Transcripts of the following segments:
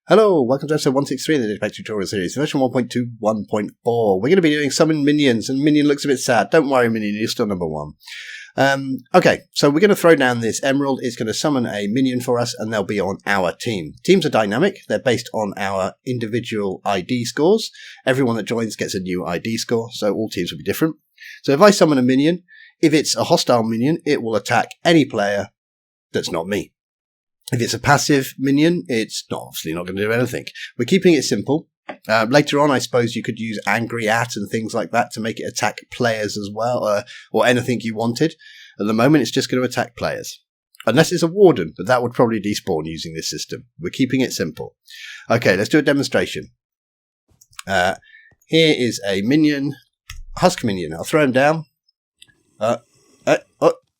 Hello, welcome to episode 163 of the Datapack tutorial series, version 1.21.4. We're going to be doing summon minions, and Minion looks a bit sad. Don't worry, Minion, you're still number one. Okay, so we're going to throw down this emerald. It's going to summon a minion for us, and they'll be on our team. Teams are dynamic. They're based on our individual ID scores. Everyone that joins gets a new ID score, so all teams will be different. So if I summon a minion, if it's a hostile minion, it will attack any player that's not me. If it's a passive minion, it's obviously not going to do anything. We're keeping it simple. Later on, I suppose you could use angry at and things like that to make it attack players as well, or anything you wanted. At the moment, it's just going to attack players. Unless it's a warden, but that would probably despawn using this system. We're keeping it simple. Okay, let's do a demonstration. Here is a minion, husk minion. I'll throw him down.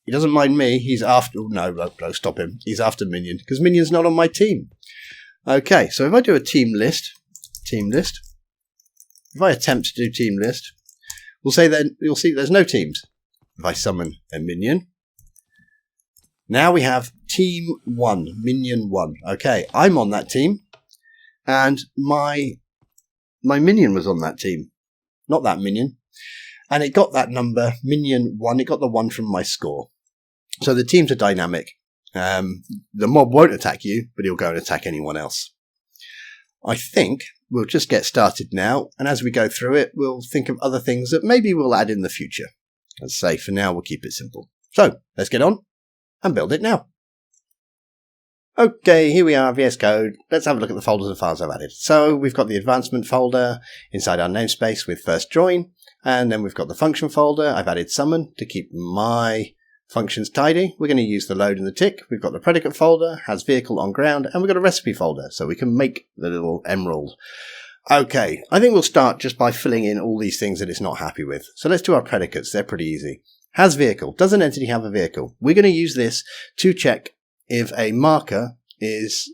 He doesn't mind me. He's after... No, stop him. He's after Minion, because Minion's not on my team. Okay, so if I do a team list, if I attempt to do team list, we'll say then you'll see there's no teams. If I summon a Minion, now we have Team 1, Minion 1. Okay, I'm on that team, and my Minion was on that team. Not that Minion. And it got that number, Minion 1. It got the 1 from my score. So the teams are dynamic. The mob won't attack you, but he'll go and attack anyone else. I think we'll just get started now, and as we go through it, we'll think of other things that maybe we'll add in the future. Let's say for now we'll keep it simple. So let's get on and build it now. Okay, here we are, VS Code. Let's have a look at the folders and files I've added. So we've got the advancement folder inside our namespace with first join, and then we've got the function folder. I've added summon to keep my functions tidy. We're going to use the load and the tick. We've got the predicate folder, has vehicle on ground, and we've got a recipe folder, so we can make the little emerald. Okay, I think we'll start just by filling in all these things that it's not happy with. So let's do our predicates. They're pretty easy. Has vehicle. Does an entity have a vehicle? We're going to use this to check if a marker is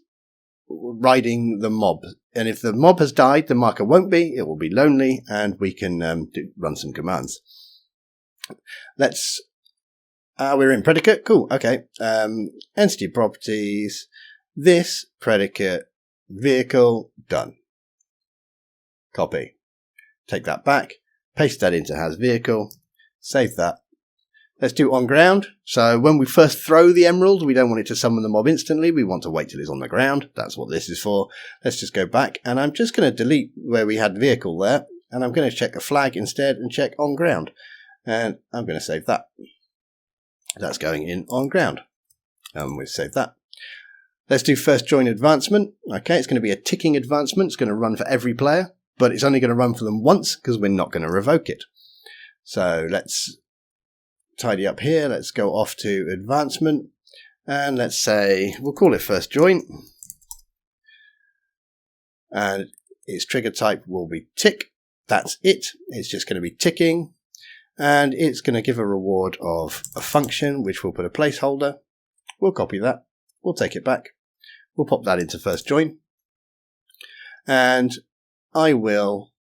riding the mob. And if the mob has died, the marker won't be. It will be lonely, and we can run some commands. We're in predicate. Cool. Okay. Entity properties. This predicate vehicle done. Copy. Take that back. Paste that into has vehicle. Save that. Let's do on ground. So when we first throw the emerald, we don't want it to summon the mob instantly. We want to wait till it's on the ground. That's what this is for. Let's just go back, and I'm just going to delete where we had vehicle there, and I'm going to check a flag instead and check on ground. And I'm going to save that. That's going in on ground. And we'll save that. Let's do first join advancement. Okay, it's going to be a ticking advancement. It's going to run for every player, but it's only going to run for them once because we're not going to revoke it. So let's tidy up here. Let's go off to advancement, and let's say we'll call it first join, and its trigger type will be tick. That's it. It's just going to be ticking, and it's going to give a reward of a function, which we'll put a placeholder. We'll copy that. We'll take it back. We'll pop that into first join, and I will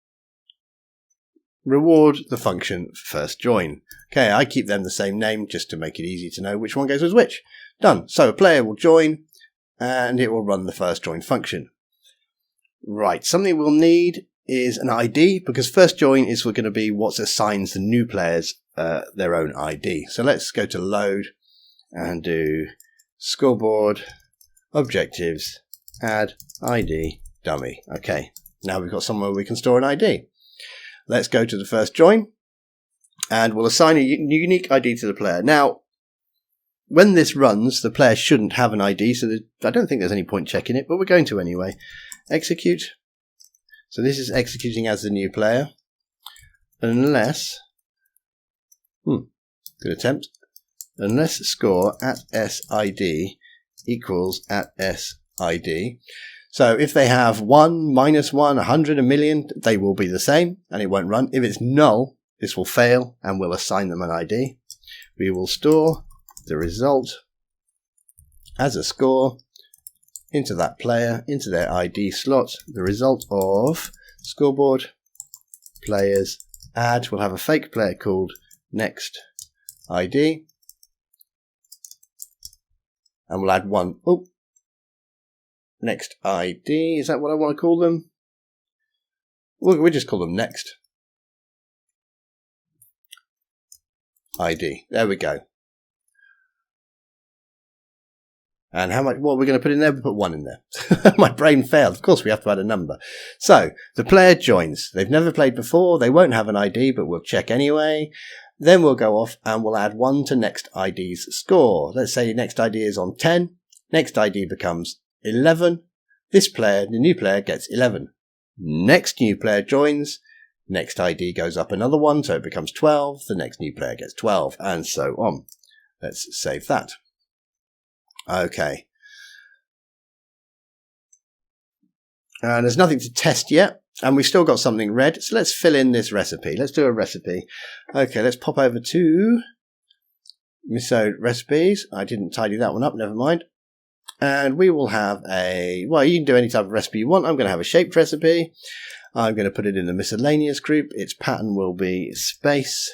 reward the function first join. Okay, I keep them the same name just to make it easy to know which one goes with which. Done. So a player will join, and it will run the first join function. Right, something we'll need is an ID, because first join is going to be what assigns the new players their own ID. So let's go to load and do scoreboard, objectives, add ID, dummy. Okay, now we've got somewhere we can store an ID. Let's go to the first join, and we'll assign a unique ID to the player. Now, when this runs, the player shouldn't have an ID, so I don't think there's any point checking it, but we're going to anyway. Execute. So this is executing as the new player, unless, good attempt, unless score at SID equals at SID. So if they have 1, -1, 100, a million, they will be the same, and it won't run. If it's null, this will fail, and we'll assign them an ID. We will store the result as a score into that player, into their ID slot, the result of scoreboard, players, add. We'll have a fake player called next ID, and we'll add 1. Oh, next ID. Is that what I want to call them? We'll just call them next ID. There we go. And how much? What are we going to put in there? We put 1 in there. My brain failed. Of course, we have to add a number. So the player joins. They've never played before. They won't have an ID, but we'll check anyway. Then we'll go off and we'll add 1 to next ID's score. Let's say next ID is on 10. Next ID becomes 11. This player, the new player, gets 11. Next new player joins. Next ID goes up another 1, so it becomes 12. The next new player gets 12, and so on. Let's save that. Okay. And there's nothing to test yet, and we've still got something red, so let's fill in this recipe. Let's do a recipe. Okay, let's pop over to miso recipes. I didn't tidy that one up, never mind. And we will have a, well, you can do any type of recipe you want. I'm going to have a shaped recipe. I'm going to put it in the miscellaneous group. Its pattern will be space,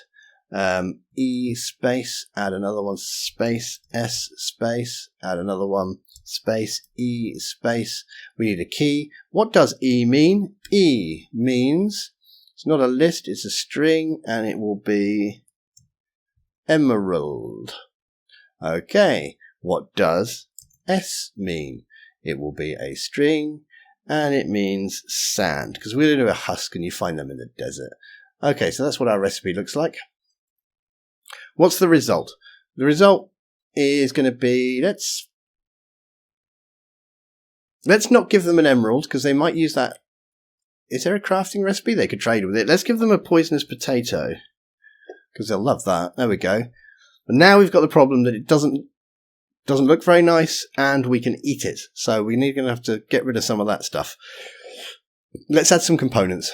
E space, add another one, space, S space, add another one, space, E space. We need a key. What does E mean? E means, it's not a list, it's a string, and it will be emerald. Okay, what does S mean? It will be a string, and it means sand, because we're going to do a husk and you find them in the desert. Okay, so that's what our recipe looks like. What's the result? The result is going to be, let's not give them an emerald, because they might use that. Is there a crafting recipe? They could trade with it. Let's give them a poisonous potato, because they'll love that. There we go. And now we've got the problem that it doesn't look very nice, and we can eat it. So we're going to have to get rid of some of that stuff. Let's add some components.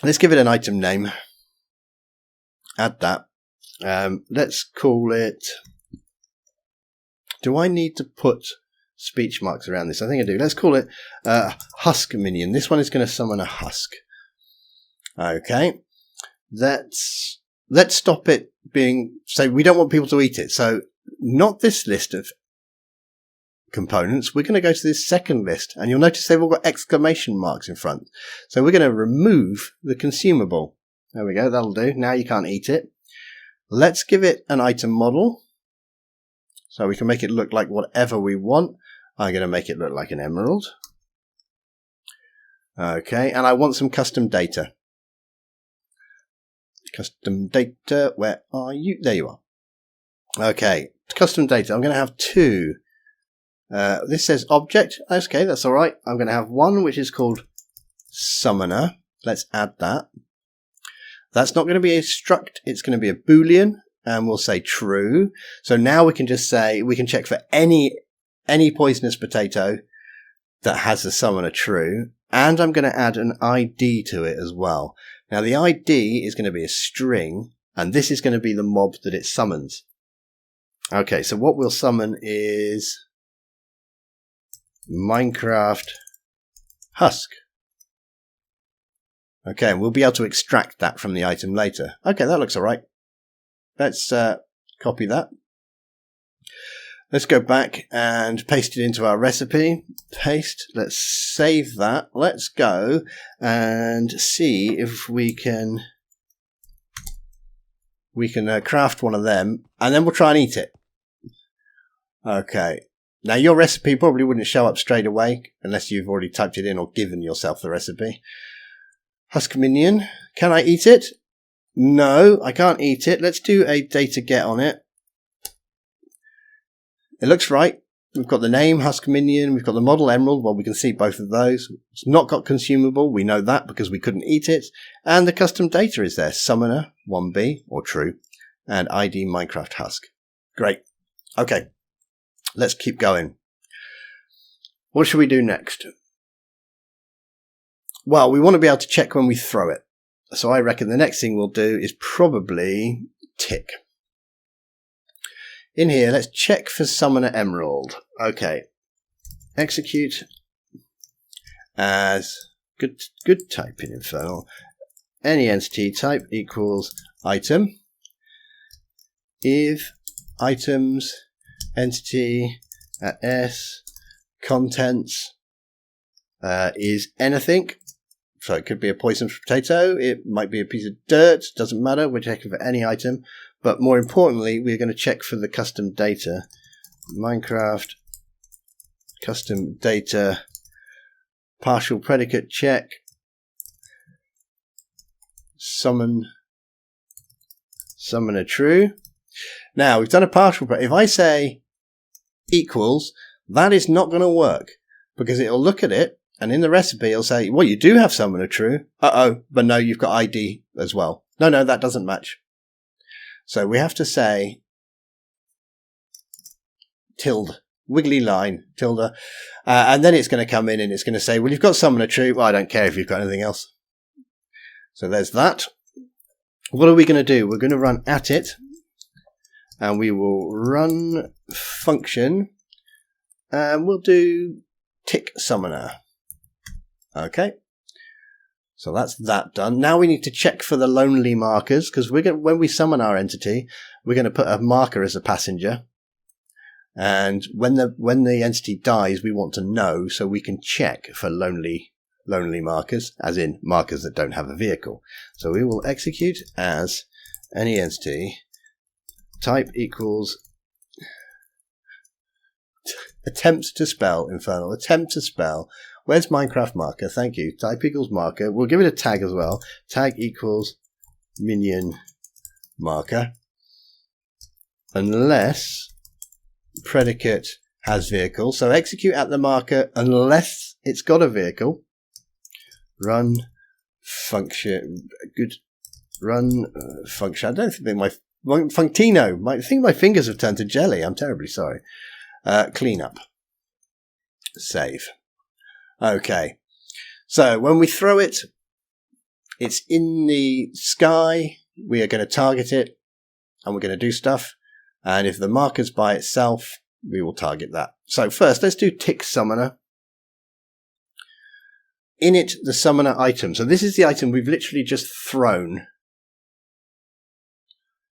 Let's give it an item name. Add that. Let's call it... Do I need to put speech marks around this? I think I do. Let's call it husk minion. This one is going to summon a husk. Okay. Let's stop it being... So we don't want people to eat it. So not this list of components. We're going to go to this second list, and you'll notice they've all got exclamation marks in front. So we're going to remove the consumable. There we go. That'll do. Now you can't eat it. Let's give it an item model, so we can make it look like whatever we want. I'm going to make it look like an emerald. Okay, and I want some custom data. Custom data, where are you? There you are. Okay, custom data. I'm going to have 2. This says object. Okay, that's all right. I'm going to have 1 which is called summoner. Let's add that. That's not going to be a struct. It's going to be a boolean, and we'll say true. So now we can just say, we can check for any poisonous potato that has the summoner true. And I'm going to add an ID to it as well. Now the ID is going to be a string, and this is going to be the mob that it summons. Okay, so what we'll summon is Minecraft husk. Okay, and we'll be able to extract that from the item later. Okay, that looks all right. Let's copy that. Let's go back and paste it into our recipe. Paste. Let's save that. Let's go and see if we can craft one of them, and then we'll try and eat it. Okay. Now your recipe probably wouldn't show up straight away unless you've already typed it in or given yourself the recipe. Husk minion. Can I eat it? No, I can't eat it. Let's do a data get on it. It looks right. We've got the name husk minion. We've got the model emerald. Well, we can see both of those. It's not got consumable. We know that because we couldn't eat it. And the custom data is there. Summoner 1B or true, and ID Minecraft husk. Great. Okay. Let's keep going. What should we do next? Well, we want to be able to check when we throw it. So I reckon the next thing we'll do is probably tick. In here, let's check for summoner emerald. Okay. Execute as good type in Infernal. Any entity type equals item. If items entity at S contents is anything. So it could be a poisonous potato, it might be a piece of dirt, doesn't matter, we're checking for any item. But more importantly, we're going to check for the custom data. Minecraft custom data partial predicate check summon a true. Now we've done a partial predicate. If I say equals, that is not going to work because it'll look at it and in the recipe it'll say, well, you do have summon a true. But no, you've got ID as well. No, that doesn't match. So we have to say tilde, wiggly line, tilde, and then it's going to come in and it's going to say, well, you've got summon a true. Well, I don't care if you've got anything else. So there's that. What are we going to do? We're going to run at it, and we will run function, and we'll do tick summoner. Okay. So that's that done. Now we need to check for the lonely markers, because when we summon our entity, we're going to put a marker as a passenger. And when the entity dies, we want to know so we can check for lonely markers, as in markers that don't have a vehicle. So we will execute as any entity type equals attempt to spell infernal, attempt to spell. Where's Minecraft marker? Thank you. Type equals marker. We'll give it a tag as well. Tag equals minion marker. Unless predicate has vehicle. So execute at the marker unless it's got a vehicle. Run function. Good. Run function. I don't think my Functino. I think my fingers have turned to jelly. I'm terribly sorry. Clean up. Save. Okay. So when we throw it, it's in the sky. We are going to target it and we're going to do stuff. And if the marker's by itself, we will target that. So first, let's do tick summoner. Init the summoner item. So this is the item we've literally just thrown.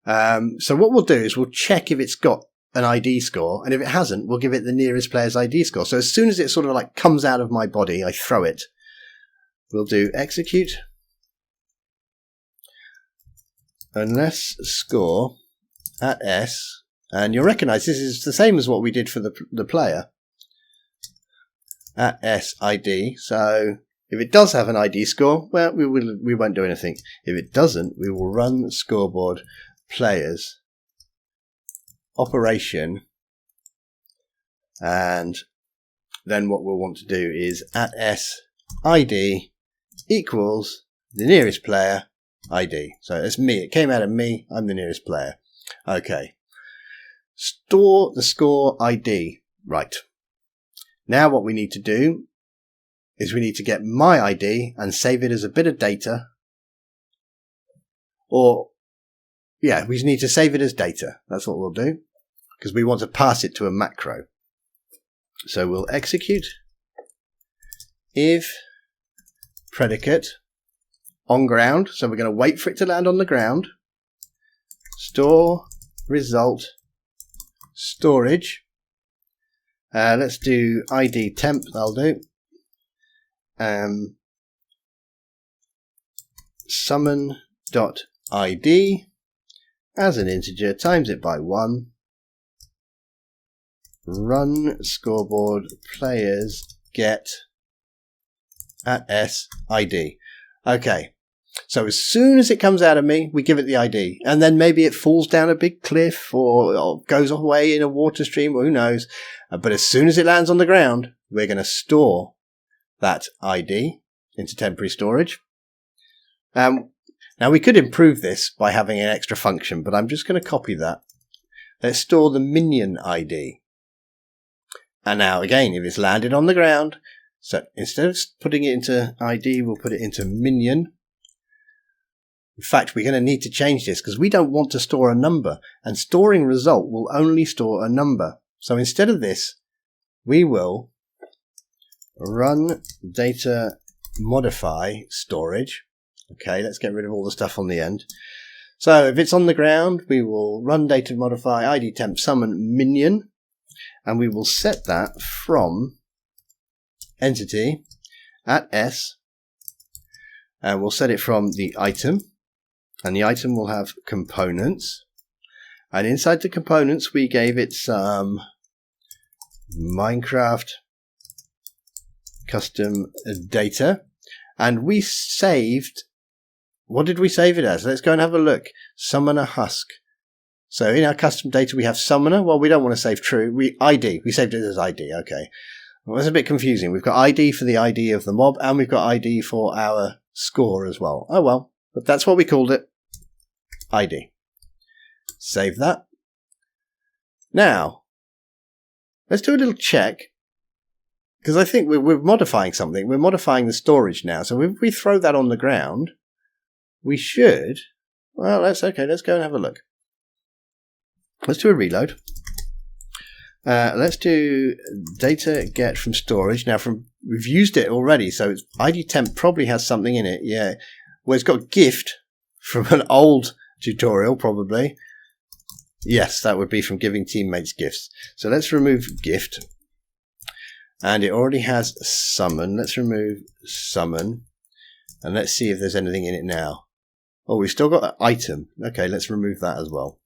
So what we'll do is we'll check if it's got an ID score, and if it hasn't, we'll give it the nearest player's ID score. So as soon as it sort of like comes out of my body, I throw it. We'll do execute unless score at S, and you'll recognize this is the same as what we did for the player at S ID. So if it does have an ID score, well, we won't do anything. If it doesn't, we will run scoreboard players operation, and then what we'll want to do is at S ID equals the nearest player ID. So it's me. It came out of me. I'm the nearest player. Okay. Store the score ID. Right. Now what we need to do is we need to get my ID and save it as a bit of data. Or, yeah, we need to save it as data. That's what we'll do, because we want to pass it to a macro. So we'll execute if predicate on ground. So we're going to wait for it to land on the ground. Store result storage. Let's do ID temp. That'll do. Summon.id as an integer, times it by 1. Run scoreboard players get at S ID. Okay. So as soon as it comes out of me, we give it the ID. And then maybe it falls down a big cliff or goes away in a water stream, or who knows. But as soon as it lands on the ground, we're going to store that ID into temporary storage. Now we could improve this by having an extra function, but I'm just going to copy that. Let's store the minion ID. And now again, if it's landed on the ground, so instead of putting it into ID, we'll put it into minion. In fact, we're going to need to change this because we don't want to store a number, and storing result will only store a number. So instead of this, we will run data modify storage. Okay, let's get rid of all the stuff on the end. So if it's on the ground, we will run data modify ID temp summon minion, and we will set that from entity at s, and we'll set it from the item, and the item will have components, and inside the components we gave it some Minecraft custom data, and we saved, what did we save it as? Let's go and have a look. Summoner husk. So in our custom data we have summoner. Well, we don't want to save true. We saved it as ID. Okay. Well, that's a bit confusing. We've got ID for the ID of the mob, and we've got ID for our score as well. Oh well, but that's what we called it. ID. Save that. Now, let's do a little check, because I think we're modifying something. We're modifying the storage now. So if we throw that on the ground, we should, well, let's go and have a look. Let's do a reload. Let's do data get from storage. Now, we've used it already, so it's ID temp probably has something in it. Yeah, well, it's got gift from an old tutorial, probably. Yes, that would be from giving teammates gifts. So let's remove gift, and it already has summon. Let's remove summon, and let's see if there's anything in it now. Oh, we've still got an item. Okay, let's remove that as well.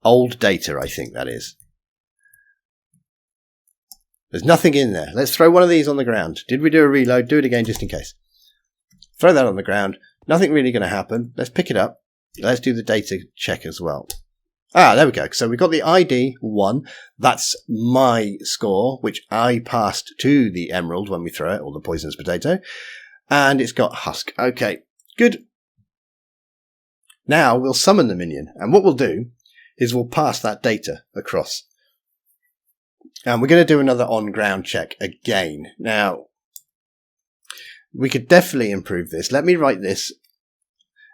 Old data, I think that is. There's nothing in there. Let's throw one of these on the ground. Did we do a reload? Do it again just in case. Throw that on the ground. Nothing really going to happen. Let's pick it up. Let's do the data check as well. Ah, there we go. So we got the ID 1. That's my score, which I passed to the emerald when we throw it, or the poisonous potato. And it's got husk. Okay, good. Now we'll summon the minion. And what we'll do is we'll pass that data across. And we're going to do another on-ground check again. Now, we could definitely improve this. Let me write this,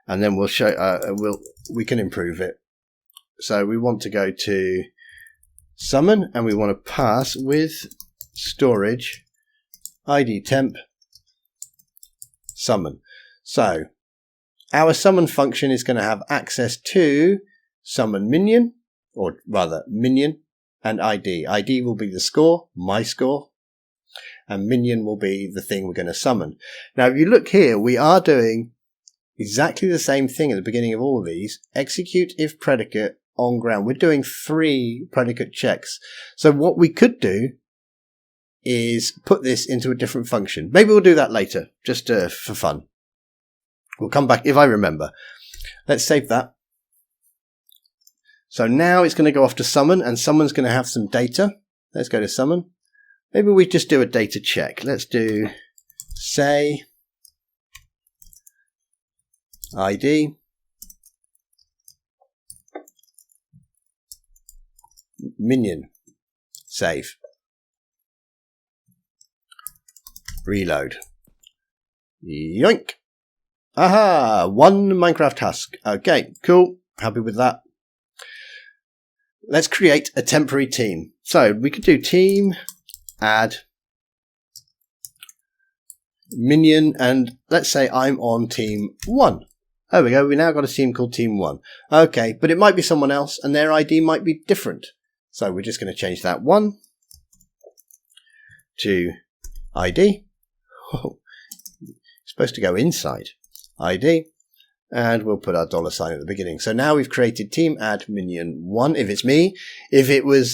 and then we'll show. We can improve it. So we want to go to summon, and we want to pass with storage ID temp summon. So our summon function is going to have access to summon minion, or rather minion, and ID. ID will be the score, my score, and minion will be the thing we're going to summon. Now, if you look here, we are doing exactly the same thing at the beginning of all of these. Execute if predicate on ground. We're doing 3 predicate checks. So what we could do is put this into a different function. Maybe we'll do that later, just for fun. We'll come back if I remember. Let's save that. So now it's going to go off to summon, and summon's going to have some data. Let's go to summon. Maybe we just do a data check. Let's do say ID minion. Save. Reload. Yoink. Aha! 1 Minecraft husk. Okay, cool. Happy with that. Let's create a temporary team. So we could do team, add, minion, and let's say I'm on team 1. There we go. We now got a team called team 1. Okay, but it might be someone else, and their ID might be different. So we're just going to change that 1 to ID. Oh, it's supposed to go inside ID. And we'll put our $sign at the beginning. So now we've created team add minion 1. If it's me, if it was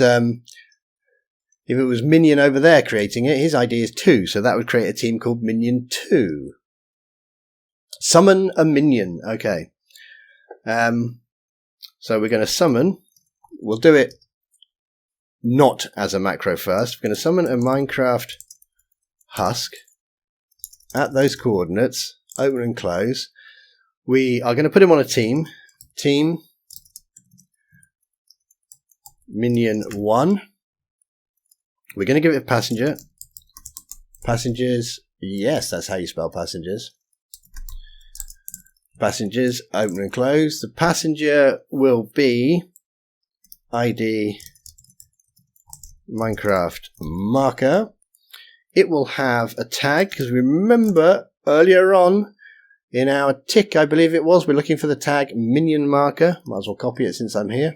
minion over there creating it, his ID is 2. So that would create a team called minion 2. Summon a minion. Okay. So we're going to summon. We'll do it not as a macro first. We're going to summon a Minecraft husk at those coordinates. Open and close. We are going to put him on a team. Team minion 1. We're going to give it a passenger. Passengers. Yes, that's how you spell passengers. Passengers. Open and close. The passenger will be ID Minecraft marker. It will have a tag, because remember earlier on in our tick, I believe it was, we're looking for the tag minion marker. Might as well copy it since I'm here.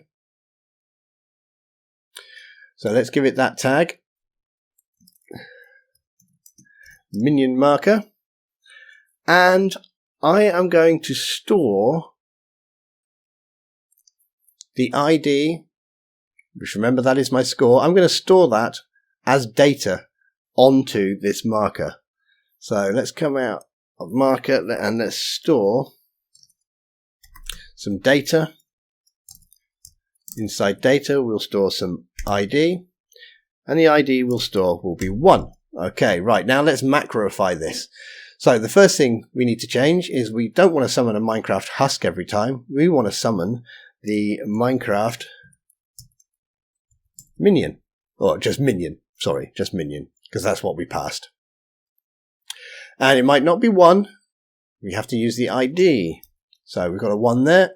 So let's give it that tag. minion marker, and I am going to store the ID, which remember that is my score. I'm going to store that as data onto this marker. So let's come out of marker and let's store some data. Inside data we'll store some ID, and the ID will be 1. Okay, right, now let's macroify this. So the first thing we need to change is we don't want to summon a Minecraft husk every time. We want to summon the Minecraft minion. Or just minion. Sorry, just minion. Because that's what we passed. And it might not be 1. We have to use the ID. So we've got a 1 there.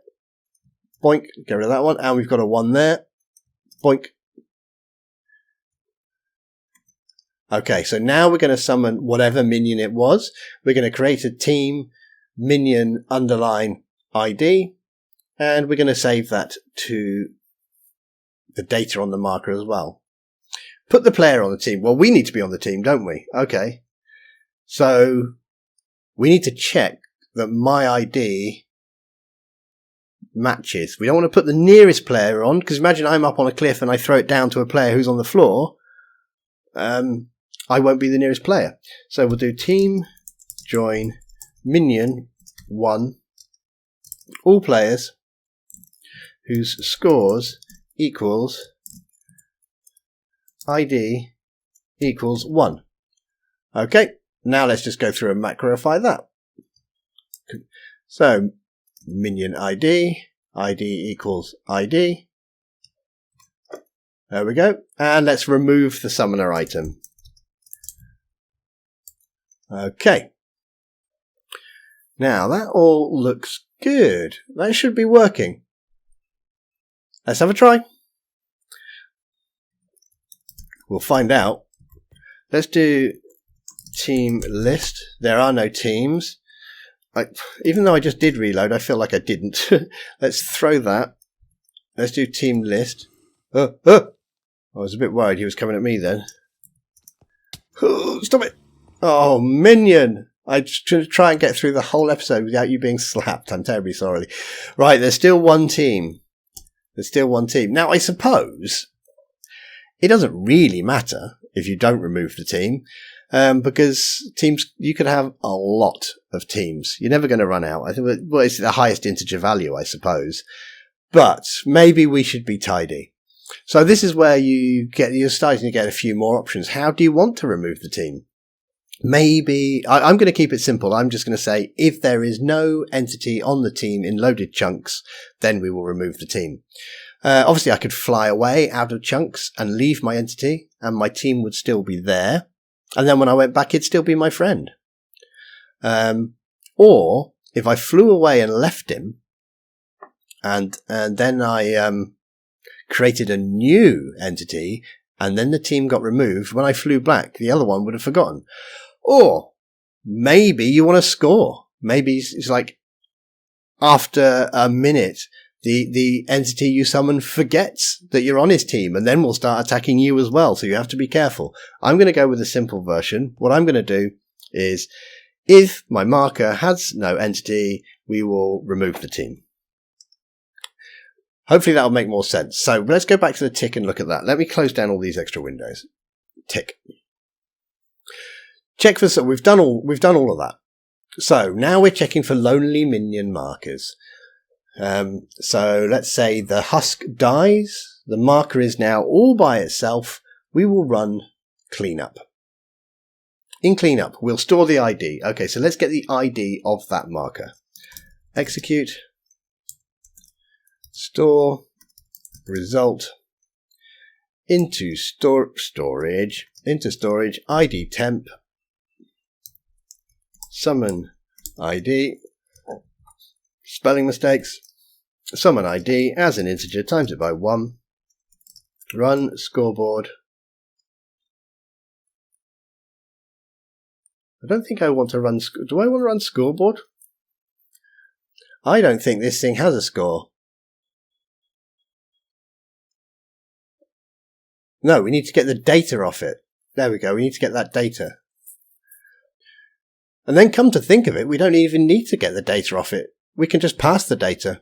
Boink. Get rid of that one. And we've got a 1 there. Boink. Okay, so now we're going to summon whatever minion it was. We're going to create a team minion underline ID, and we're going to save that to the data on the marker as well. Put the player on the team. Well, we need to be on the team, don't we? Okay. So we need to check that my ID matches. We don't want to put the nearest player on, because imagine I'm up on a cliff and I throw it down to a player who's on the floor. I won't be the nearest player. So we'll do team join minion 1 all players whose scores equals ID equals 1. Okay, now let's just go through and macroify that. So minion ID equals ID. There we go. And let's remove the summoner item. Okay. Now that all looks good. That should be working. Let's have a try. We'll find out. Let's do team list. There are no teams. Even though I just did reload, I feel like I didn't. Let's throw that. Let's do team list. I was a bit worried he was coming at me then. Stop it! Oh, minion! I try and get through the whole episode without you being slapped. I'm terribly sorry. Right, there's still one team. Now, I suppose it doesn't really matter if you don't remove the team, because teams, you could have a lot of teams. You're never going to run out. I think, well, it's the highest integer value, I suppose. But maybe we should be tidy. So this is where you're starting to get a few more options. How do you want to remove the team? Maybe, I'm going to keep it simple. I'm just going to say, if there is no entity on the team in loaded chunks, then we will remove the team. Obviously, I could fly away out of chunks and leave my entity, and my team would still be there. And then when I went back, it'd still be my friend. Or, if I flew away and left him, and then I created a new entity, and then the team got removed, when I flew back, the other one would have forgotten. Or maybe you want to score. Maybe it's like after a minute, the entity you summon forgets that you're on his team, and then will start attacking you as well. So you have to be careful. I'm going to go with the simple version. What I'm going to do is, if my marker has no entity, we will remove the team. Hopefully that'll make more sense. So let's go back to the tick and look at that. Let me close down all these extra windows. Tick. Check for, so we've done all of that. So now we're checking for lonely minion markers. So let's say the husk dies. The marker is now all by itself. We will run cleanup. In cleanup, we'll store the ID. Okay, so let's get the ID of that marker. Execute. Store result into storage ID temp summon ID, spelling mistakes, summon ID as an integer, times it by 1, run scoreboard. I don't think I want to run, do I want to run scoreboard? I don't think this thing has a score. No, we need to get the data off it. There we go. We need to get that data. And then come to think of it, we don't even need to get the data off it. We can just pass the data.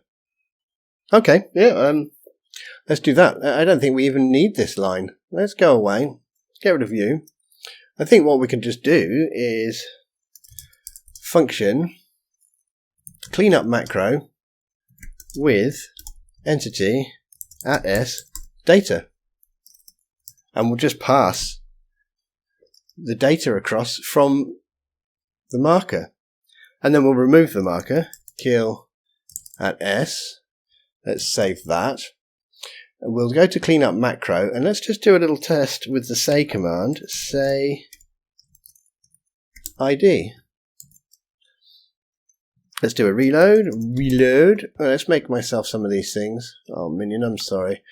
Okay, yeah, let's do that. I don't think we even need this line. Let's go away. Let's get rid of you. I think what we can just do is function cleanup macro with entity at s data. And we'll just pass the data across from the marker. And then we'll remove the marker, kill at s. Let's save that. And we'll go to cleanup macro, and let's just do a little test with the say command. Say ID. Let's do a reload. Let's make myself some of these things. Oh, minion, I'm sorry.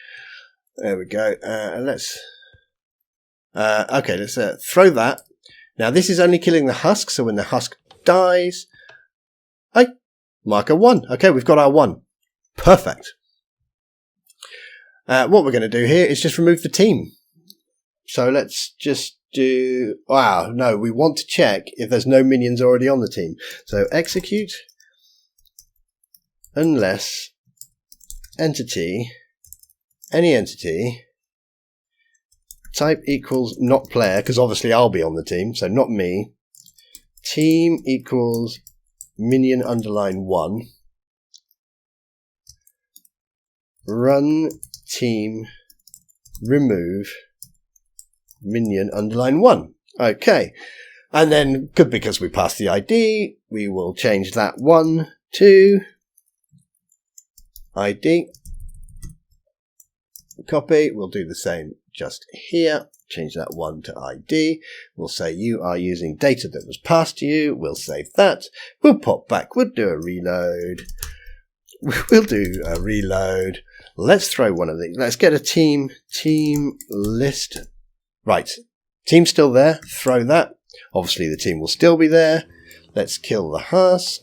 There we go. Let's throw that. Now this is only killing the husk, so when the husk dies, marker 1. Okay, we've got our 1. Perfect. What we're going to do here is just remove the team. So let's just do... Wow, no, we want to check if there's no minions already on the team. So execute unless entity, any entity, type equals not player, because obviously I'll be on the team, so not me. Team equals minion underline 1. Run team remove minion underline 1. Okay. And then, because we passed the ID, we will change that 1 to ID. Copy. We'll do the same just here. Change that 1 to ID. We'll say you are using data that was passed to you. We'll save that. We'll pop back. We'll do a reload. We'll do a reload. Let's throw one of these. Let's get a team list. Right. Team's still there. Throw that. Obviously the team will still be there. Let's kill the husk.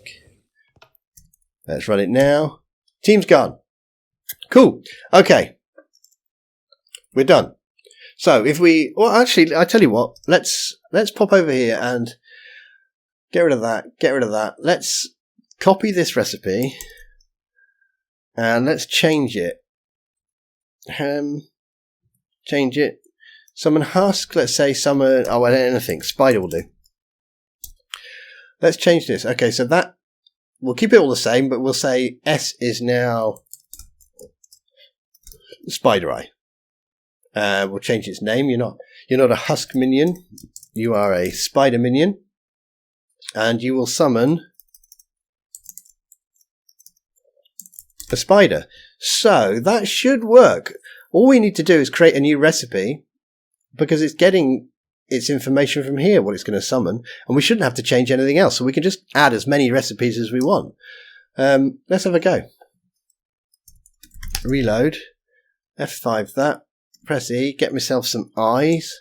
Let's run it now. Team's gone. Cool. Okay. We're done. So if we, well, actually, I tell you what, let's pop over here and get rid of that. Get rid of that. Let's copy this recipe and let's change it. Change it. Summon husk. Let's say summon. Oh, well, anything. Spider will do. Let's change this. Okay, so that we'll keep it all the same, but we'll say S is now Spider Eye. We'll change its name. You're not a husk minion. You are a spider minion, and you will summon a spider. So that should work. All we need to do is create a new recipe because it's getting its information from here, what it's going to summon, and we shouldn't have to change anything else. So we can just add as many recipes as we want. Let's have a go. Reload. F5 that. Press E. Get myself some eyes.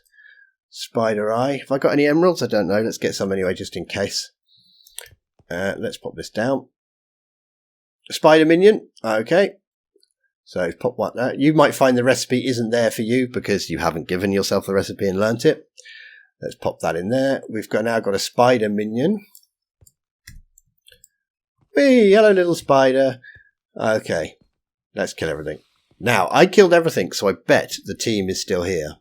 Spider eye. Have I got any emeralds? I don't know. Let's get some anyway, just in case. Let's pop this down. Spider minion. Okay. So pop what that. You might find the recipe isn't there for you because you haven't given yourself the recipe and learnt it. Let's pop that in there. We've now got a spider minion. Whee! Hello, little spider. Okay. Let's kill everything. Now, I killed everything, so I bet the team is still here.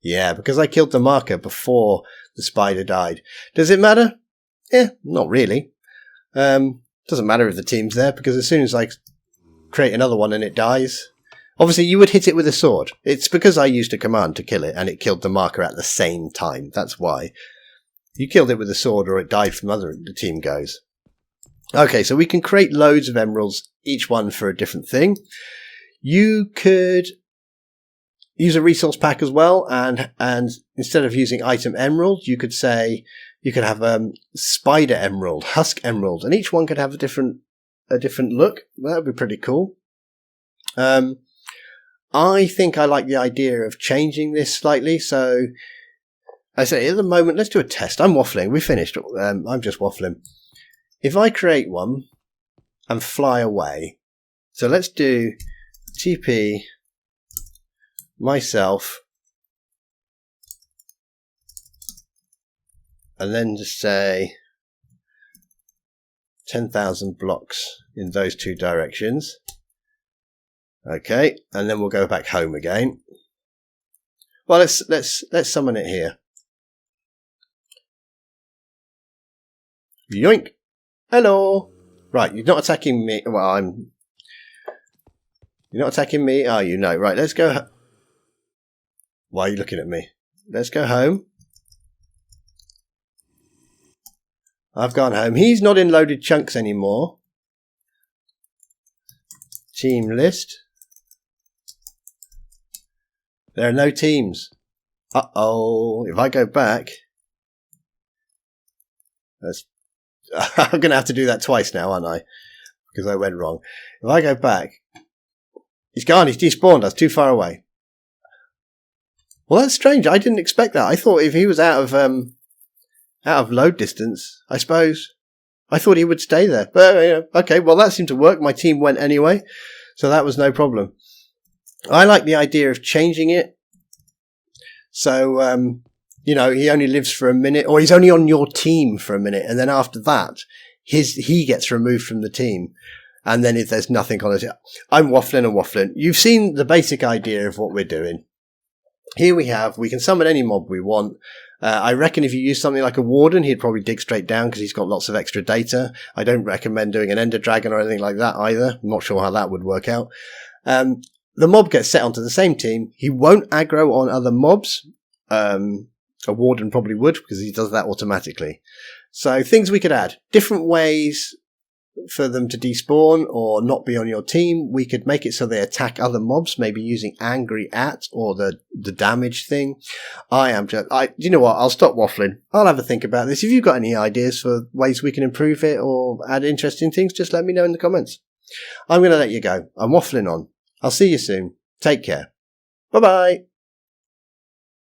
Yeah, because I killed the marker before the spider died. Does it matter? Yeah, not really. Doesn't matter if the team's there, because as soon as I create another one and it dies, obviously you would hit it with a sword. It's because I used a command to kill it, and it killed the marker at the same time. That's why. You killed it with a sword or it died from the team goes. Okay, so we can create loads of emeralds, each one for a different thing. You could use a resource pack as well, and instead of using item emerald, you could say you could have spider emerald, husk emerald, and each one could have a different look. That would be pretty cool. I think I like the idea of changing this slightly. So I say at the moment, let's do a test. I'm waffling. We finished. I'm just waffling. If I create one and fly away, so let's do TP myself and then just say 10,000 blocks in those two directions. Okay, and then we'll go back home again. Well, let's summon it here. Yoink! Hello. Right, you're not attacking me. Well, You're not attacking me, are you? No. Right, let's go. Why are you looking at me? Let's go home. I've gone home. He's not in loaded chunks anymore. Team list. There are no teams. Uh-oh. If I go back... I'm going to have to do that twice now, aren't I? Because I went wrong. If I go back... He's gone. He's despawned us too far away. Well, that's strange. I didn't expect that. I thought if he was out of load distance, I suppose, I thought he would stay there. But okay, well, that seemed to work. My team went anyway, so that was no problem. I like the idea of changing it. So, he only lives for a minute, or he's only on your team for a minute, and then after that, he gets removed from the team. And then if there's nothing on it, I'm waffling and waffling. You've seen the basic idea of what we're doing. Here we can summon any mob we want. I reckon if you use something like a warden, he'd probably dig straight down because he's got lots of extra data. I don't recommend doing an ender dragon or anything like that either. I'm not sure how that would work out. The mob gets set onto the same team. He won't aggro on other mobs. A warden probably would because he does that automatically. So things we could add. Different ways for them to despawn or not be on your team. We could make it so they attack other mobs, maybe using angry at or the damage thing. You know what? I'll stop waffling. I'll have a think about this. If you've got any ideas for ways we can improve it or add interesting things, just let me know in the comments. I'm going to let you go. I'm waffling on. I'll see you soon. Take care. Bye bye.